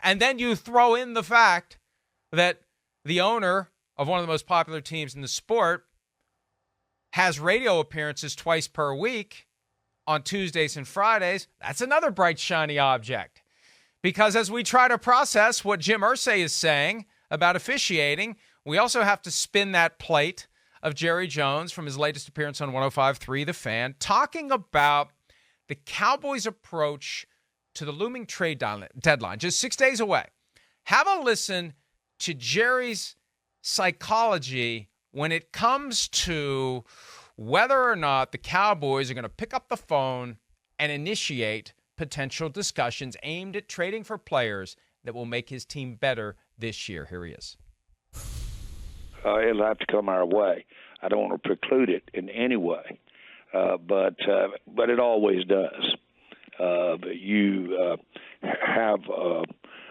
And then you throw in the fact that the owner of one of the most popular teams in the sport has radio appearances twice per week on Tuesdays and Fridays. That's another bright, shiny object. Because as we try to process what Jim Irsay is saying about officiating, we also have to spin that plate of Jerry Jones from his latest appearance on 105.3 The Fan, talking about the Cowboys' approach to the looming trade deadline, just 6 days away. Have a listen to Jerry's psychology when it comes to whether or not the Cowboys are going to pick up the phone and initiate potential discussions aimed at trading for players that will make his team better this year. Here he is. It'll have to come our way. I don't want to preclude it in any way, but it always does. You have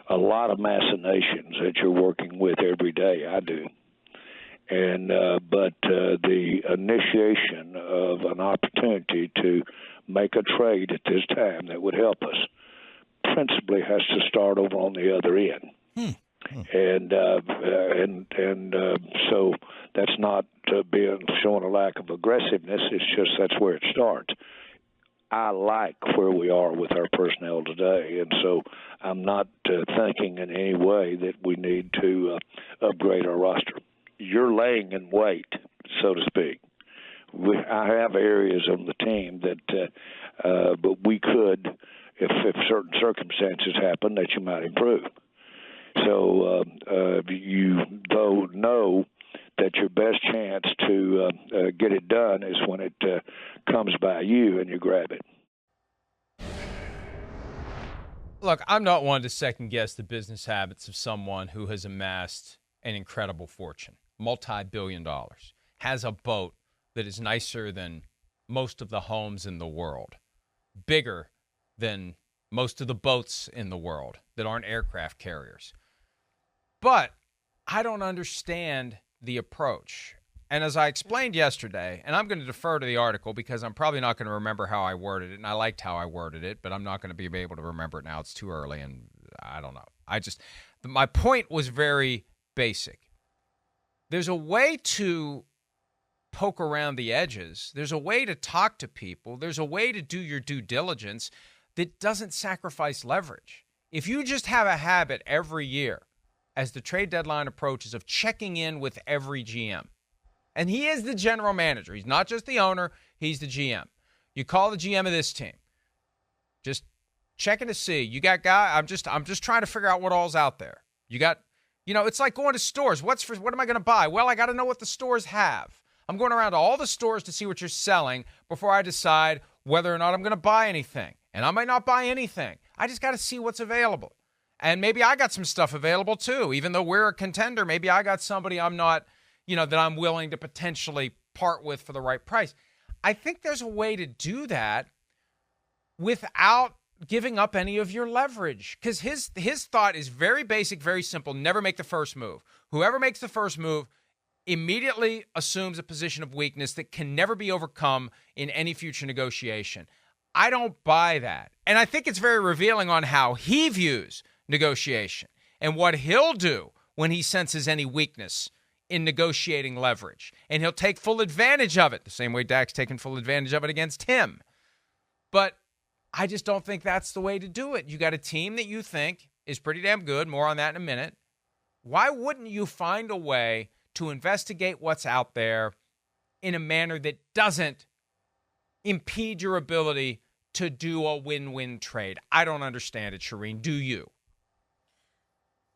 a lot of machinations that you're working with every day. I do. And but the initiation of an opportunity to make a trade at this time that would help us principally has to start over on the other end. And so that's not showing a lack of aggressiveness. It's just that's where it starts. I like where we are with our personnel today, and so I'm not thinking in any way that we need to upgrade our roster. You're laying in wait, so to speak. I have areas on the team that, but we could, if certain circumstances happen, that you might improve. So you, though, know that your best chance to get it done is when it comes by you and you grab it. Look, I'm not one to second-guess the business habits of someone who has amassed an incredible fortune, multi-billion dollars, has a boat that is nicer than most of the homes in the world, bigger than most of the boats in the world that aren't aircraft carriers. But I don't understand the approach. And as I explained yesterday, and I'm going to defer to the article because I'm probably not going to remember how I worded it, and I liked how I worded it, but I'm not going to be able to remember it now. It's too early, and I don't know. My point was very basic. There's a way to poke around the edges. There's a way to talk to people. There's a way to do your due diligence that doesn't sacrifice leverage. If you just have a habit every year as the trade deadline approaches of checking in with every GM, and he is the general manager. He's not just the owner. He's the GM. You call the GM of this team. Just checking to see. You got guy. I'm just trying to figure out what all's out there. You got, it's like going to stores. What am I going to buy? Well, I got to know what the stores have. I'm going around to all the stores to see what you're selling before I decide whether or not I'm going to buy anything. And I might not buy anything. I just got to see what's available. And maybe I got some stuff available too. Even though we're a contender, maybe I got somebody I'm not, that I'm willing to potentially part with for the right price. I think there's a way to do that without giving up any of your leverage. Because his thought is very basic, very simple. Never make the first move. Whoever makes the first move immediately assumes a position of weakness that can never be overcome in any future negotiation. I don't buy that. And I think it's very revealing on how he views negotiation and what he'll do when he senses any weakness in negotiating leverage. And he'll take full advantage of it, the same way Dak's taken full advantage of it against him. But I just don't think that's the way to do it. You got a team that you think is pretty damn good. More on that in a minute. Why wouldn't you find a way to investigate what's out there in a manner that doesn't impede your ability to do a win-win trade? I don't understand it, Charean. Do you?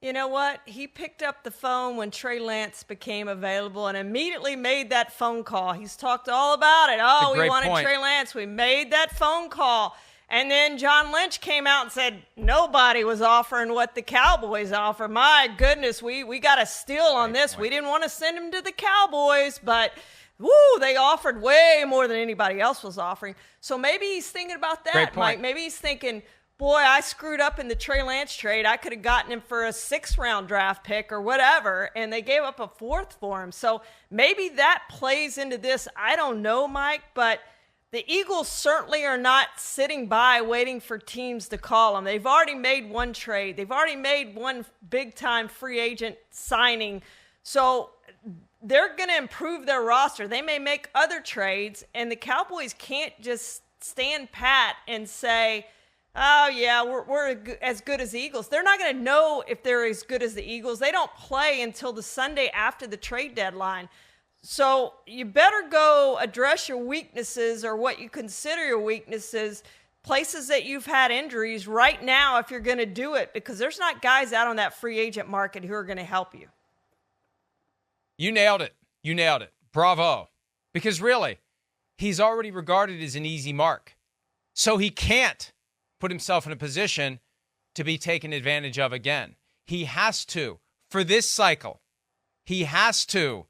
You know what? He picked up the phone when Trey Lance became available and immediately made that phone call. He's talked all about it. Oh, we wanted Trey Lance. We made that phone call. And then John Lynch came out and said nobody was offering what the Cowboys offer. My goodness, we got a steal on this. We didn't want to send him to the Cowboys, but they offered way more than anybody else was offering. So maybe he's thinking about that, Mike. Maybe he's thinking, boy, I screwed up in the Trey Lance trade. I could have gotten him for a 6th-round draft pick or whatever, and they gave up a 4th for him. So maybe that plays into this. I don't know, Mike, but The Eagles certainly are not sitting by waiting for teams to call them. They've already made one trade. They've already made one big-time free agent signing. So they're going to improve their roster. They may make other trades, and the Cowboys can't just stand pat and say, oh, yeah, we're as good as the Eagles. They're not going to know if they're as good as the Eagles. They don't play until the Sunday after the trade deadline. So you better go address your weaknesses or what you consider your weaknesses, places that you've had injuries right now if you're going to do it, because there's not guys out on that free agent market who are going to help you. You nailed it. You nailed it. Bravo. Because really, he's already regarded as an easy mark. So he can't put himself in a position to be taken advantage of again. He has to, for this cycle, he has to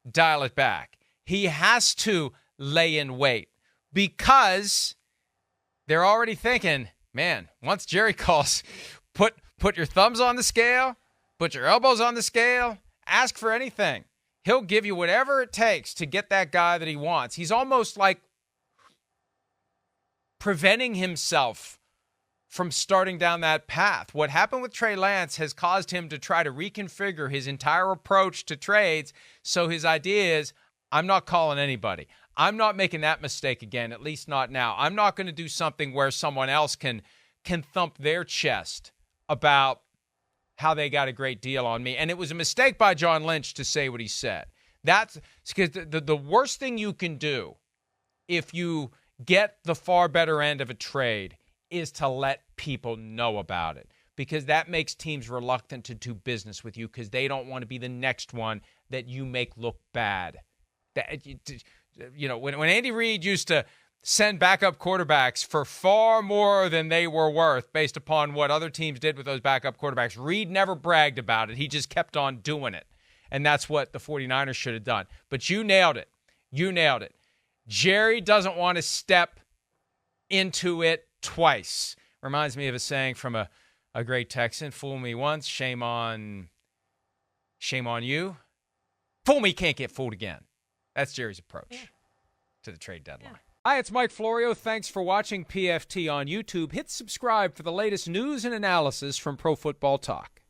dial it back. He has to lay in wait because they're already thinking, man, once Jerry calls, put your thumbs on the scale, put your elbows on the scale, ask for anything. He'll give you whatever it takes to get that guy that he wants. He's almost like preventing himself from starting down that path. What happened with Trey Lance has caused him to try to reconfigure his entire approach to trades. So his idea is, I'm not calling anybody. I'm not making that mistake again, at least not now. I'm not going to do something where someone else can thump their chest about how they got a great deal on me. And it was a mistake by John Lynch to say what he said. That's because the worst thing you can do if you get the far better end of a trade is to let people know about it, because that makes teams reluctant to do business with you because they don't want to be the next one that you make look bad. When Andy Reid used to send backup quarterbacks for far more than they were worth based upon what other teams did with those backup quarterbacks, Reid never bragged about it. He just kept on doing it. And that's what the 49ers should have done. But you nailed it. You nailed it. Jerry doesn't want to step into it twice. Reminds me of a saying from a great Texan: fool me once, shame on you. Fool me, can't get fooled again. That's Jerry's approach to the trade deadline. Yeah. Hi, it's Mike Florio. Thanks for watching PFT on YouTube. Hit subscribe for the latest news and analysis from Pro Football Talk.